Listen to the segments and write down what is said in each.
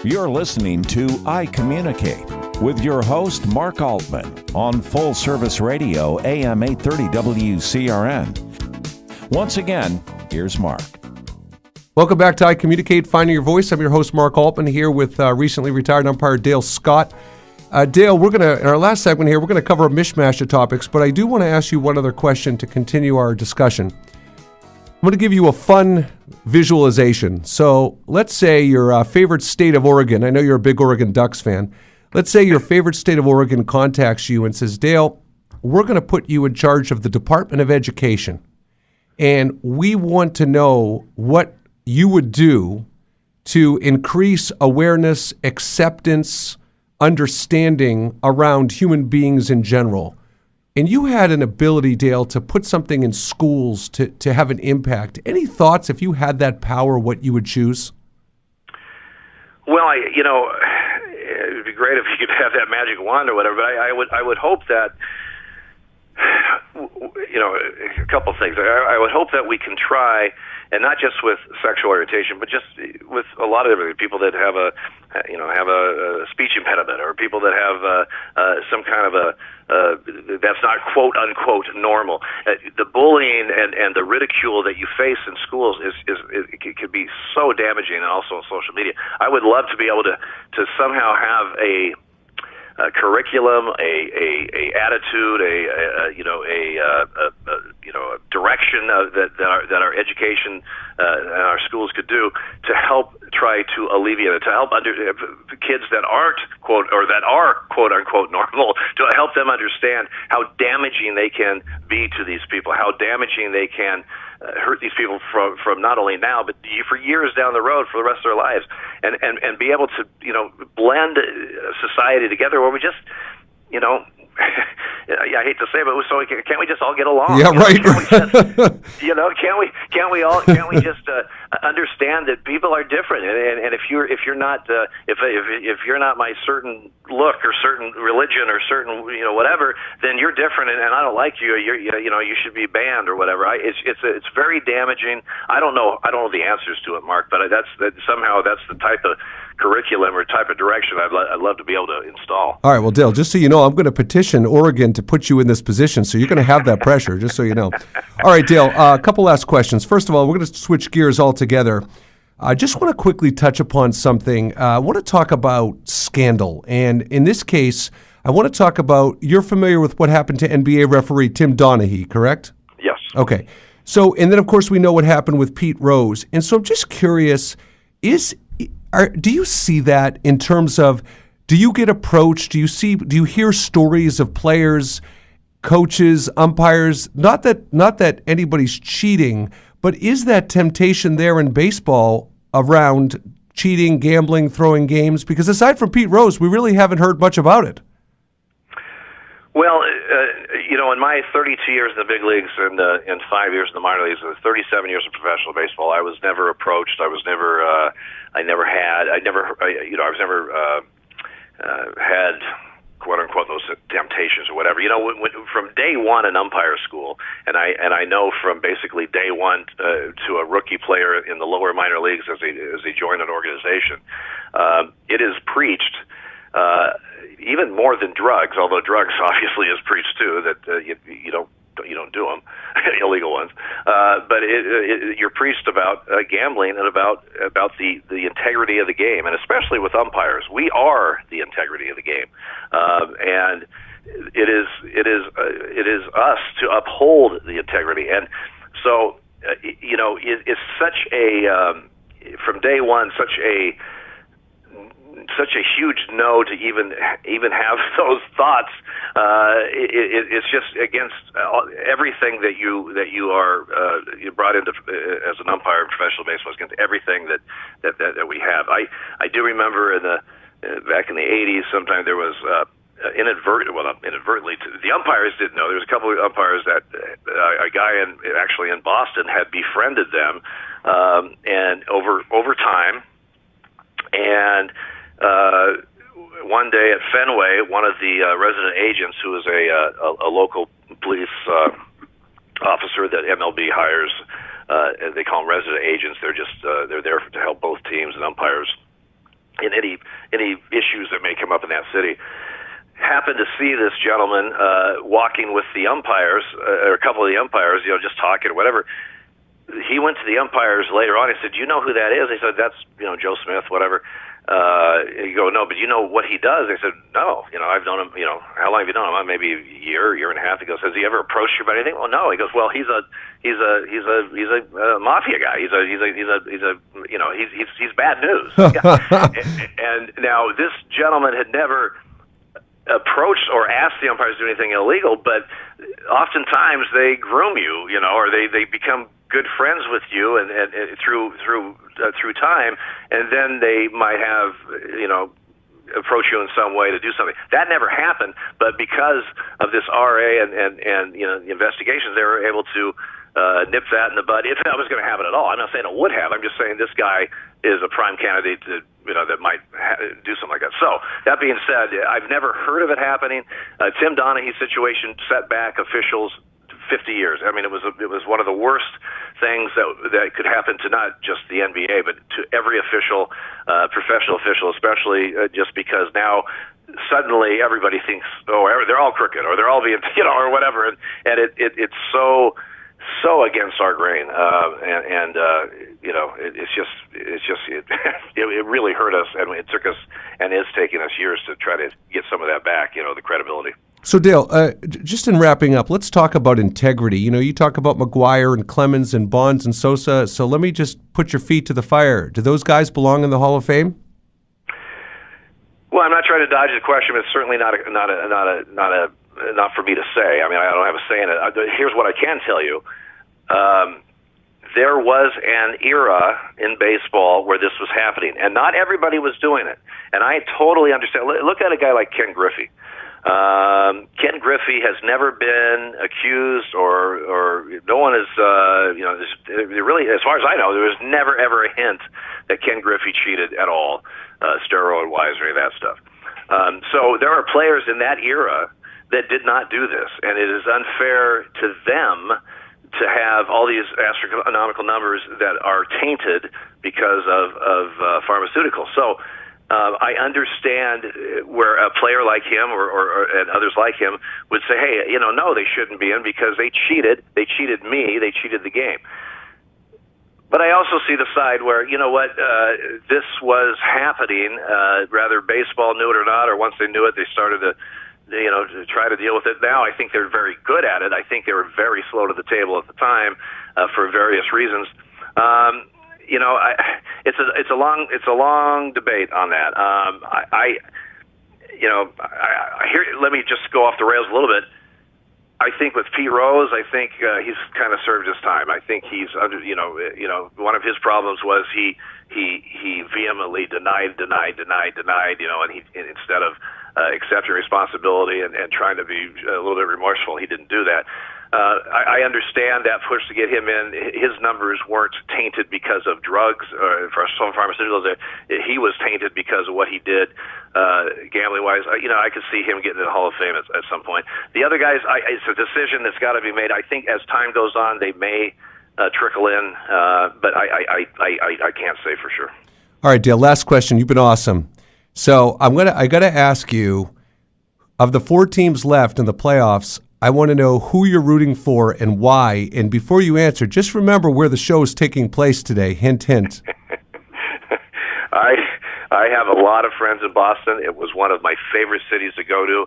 You're listening to I Communicate with your host, Mark Altman, on Full Service Radio, AM 830 WCRN. Once again, here's Mark. Welcome back to I Communicate, Finding Your Voice. I'm your host, Mark Altman, here with recently retired umpire Dale Scott. Dale, we're going to, in our last segment here, we're going to cover a mishmash of topics, but I do want to ask you one other question to continue our discussion. I'm going to give you a fun visualization. So let's say your favorite state of Oregon, I know you're a big Oregon Ducks fan. Let's say your favorite state of Oregon contacts you and says, Dale, we're going to put you in charge of the Department of Education, and we want to know what you would do to increase awareness, acceptance, understanding around human beings in general. And you had an ability, Dale, to put something in schools to have an impact. Any thoughts, if you had that power, what you would choose? Well, it'd be great if you could have that magic wand or whatever, but I would hope that, a couple things. I would hope that we can try, and not just with sexual orientation, but just with a lot of different people that have a speech impediment, or people that have some kind of that's not quote unquote normal. The bullying and the ridicule that you face in schools it could be so damaging, and also on social media. I would love to be able to somehow have a curriculum, a attitude, a direction that our education and our schools could do to help try to alleviate it, to help kids that aren't quote unquote normal, to help them understand how damaging they can be to these people, how damaging they can hurt these people from not only now but for years down the road, for the rest of their lives, and be able to blend society together where we just I hate to say it, but so can't we just all get along? Yeah, right. Can't we just understand that people are different, and if you're not if you're not my certain look or certain religion or certain whatever, then you're different, and I don't like you. You should be banned or whatever. It's very damaging. I don't know the answers to it, Mark, but somehow that's the type of curriculum or type of direction I'd love to be able to install. All right, well, Dale, just so you know, I'm going to petition Oregon to put you in this position, so you're going to have that pressure, just so you know. All right, Dale, a couple last questions. First of all, we're going to switch gears altogether. I just want to quickly touch upon something. I want to talk about scandal, and in this case, I want to talk about, you're familiar with what happened to NBA referee Tim Donaghy, correct? Yes. Okay. So, and then, of course, we know what happened with Pete Rose. And so I'm just curious, do you see that in terms of, do you get approached? Do you hear stories of players, coaches, umpires? Not that anybody's cheating, but is that temptation there in baseball around cheating, gambling, throwing games? Because aside from Pete Rose, we really haven't heard much about it. Well, in my 32 years in the big leagues and 5 years in the minor leagues, 37 years of professional baseball, I was never approached. I was never had quote unquote those temptations or whatever. From day one in umpire school, and I know from basically day one to a rookie player in the lower minor leagues as they join an organization, it is preached. Even more than drugs, although drugs obviously is preached too, that you don't do them, illegal ones. But you're preached about gambling and about the integrity of the game, and especially with umpires, we are the integrity of the game, and it is us to uphold the integrity. And so it's such a from day one such a huge no to even have those thoughts. It's just against everything that you are brought into as an umpire in professional baseball. It's against everything that we have. I do remember back in the 80s, sometime there was inadvertently, the umpires didn't know. There was a couple of umpires that a guy in Boston had befriended them, and over time, and one day at Fenway, one of the resident agents, who is a local police officer that MLB hires, they call them resident agents. They're just they're there to help both teams and umpires in any issues that may come up in that city. Happened to see this gentleman walking with the umpires, or a couple of the umpires, just talking or whatever. He went to the umpires later on. He said, "Do you know who that is?" They said, "That's Joe Smith, whatever." You go, "No, but you know what he does?" They said, "No, I've known him. How long have you known him?" "Maybe a year and a half." He goes, "Has he ever approached you about anything?" "Well, no." He goes, "Well, he's a mafia guy. He's bad news." And now this gentleman had never approached or asked the umpires to do anything illegal, but oftentimes they groom you, or they become good friends with you, and through time, and then they might have approach you in some way to do something. That never happened, but because of this RA and the investigations, they were able to nip that in the bud. If that was going to happen at all, I'm not saying it would have. I'm just saying this guy is a prime candidate to that might do something like that. So that being said, I've never heard of it happening. Tim Donaghy's situation set back officials 50 years. I mean, it was one of the worst things that could happen to not just the NBA, but to every official, professional official, especially just because now suddenly everybody thinks, they're all crooked, or they're all being, or whatever, and it's so against our grain, it really hurt us, and it took us, and is taking us years to try to get some of that back, the credibility. So, Dale, just in wrapping up, let's talk about integrity. You talk about McGuire and Clemens and Bonds and Sosa. So let me just put your feet to the fire. Do those guys belong in the Hall of Fame? Well, I'm not trying to dodge the question, but it's certainly not for me to say. I mean, I don't have a say in it. Here's what I can tell you. There was an era in baseball where this was happening, and not everybody was doing it. And I totally understand. Look at a guy like Ken Griffey. Ken Griffey has never been accused, or no one is, really, as far as I know, there was never ever a hint that Ken Griffey cheated at all, steroid-wise or any of that stuff. So there are players in that era that did not do this, and it is unfair to them to have all these astronomical numbers that are tainted because of pharmaceuticals. So I understand where a player like him and others like him would say, hey, no, they shouldn't be in because they cheated. They cheated me. They cheated the game. But I also see the side where, this was happening, whether baseball knew it or not, or once they knew it, they started to try to deal with it. Now I think they're very good at it. I think they were very slow to the table at the time for various reasons. It's a long debate on that. Let me just go off the rails a little bit. I think with Pete Rose, I think he's kind of served his time. I think he's under, one of his problems was he vehemently denied, and he instead of accepting responsibility and trying to be a little bit remorseful, he didn't do that. I understand that push to get him in. His numbers weren't tainted because of drugs or for some pharmaceuticals. He was tainted because of what he did gambling-wise. I could see him getting in the Hall of Fame at some point. The other guys, it's a decision that's got to be made. I think as time goes on, they may trickle in, but I can't say for sure. All right, Dale, last question. You've been awesome. So I got to ask you, of the 4 teams left in the playoffs, I want to know who you're rooting for and why. And before you answer, just remember where the show is taking place today. Hint, hint. I have a lot of friends in Boston. It was one of my favorite cities to go to.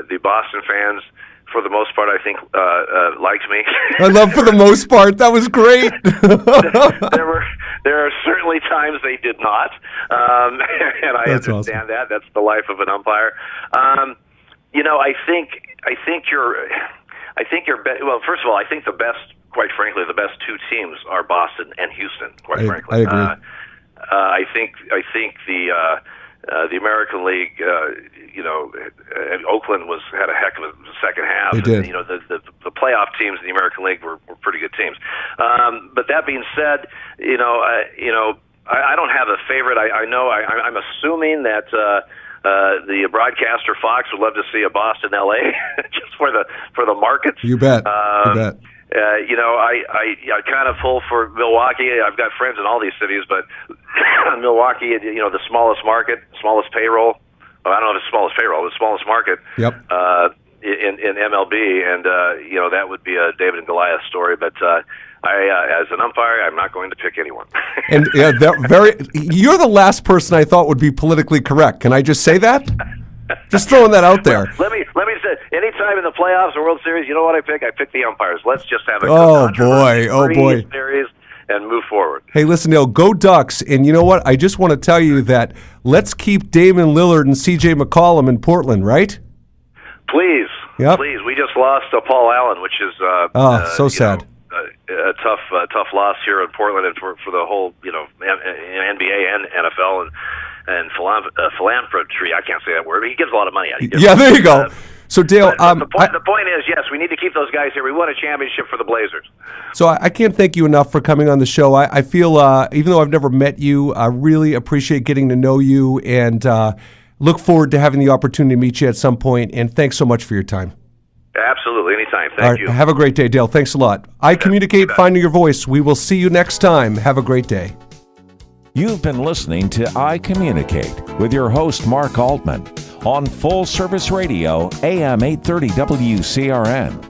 The Boston fans, for the most part, I think, liked me. I love for the most part. That was great. There are certainly times they did not, and I understand that. That's the life of an umpire. Well, first of all, I think the best, quite frankly, the best 2 teams are Boston and Houston. Quite frankly, I agree. I think the American League, and Oakland had a heck of a second half. They did. The playoff teams in the American League were pretty good teams. But that being said, I don't have a favorite. I'm assuming that the broadcaster Fox would love to see a Boston LA just for the markets. You bet. You bet. I kind of pull for Milwaukee. I've got friends in all these cities, but Milwaukee, the smallest market, smallest payroll. Well, I don't know if it's smallest payroll, the smallest market. Yep. In MLB, and that would be a David and Goliath story. But as an umpire, I'm not going to pick anyone. And you're the last person I thought would be politically correct. Can I just say that? Just throwing that out there. Let me say, anytime in the playoffs or World Series, you know what I pick? I pick the umpires. Let's just have a boy, series and move forward. Hey, listen, Neil, go Ducks. And you know what? I just want to tell you that let's keep Damon Lillard and C.J. McCollum in Portland, right? Please. Yep. Please. We just lost Paul Allen, which is so sad. A tough loss here in Portland and for the whole NBA and NFL and philanthropy. I can't say that word, but he gives a lot of money out. Yeah, there you go. So Dale, but the point is, yes, we need to keep those guys here. We won a championship for the Blazers. So I can't thank you enough for coming on the show. I feel, even though I've never met you, I really appreciate getting to know you and look forward to having the opportunity to meet you at some point. And thanks so much for your time. Absolutely, anytime. Thank you. Have a great day, Dale. Thanks a lot. I Communicate, Finding Your Voice. We will see you next time. Have a great day. You've been listening to I Communicate with your host, Mark Altman, on Full Service Radio, AM 830 WCRN.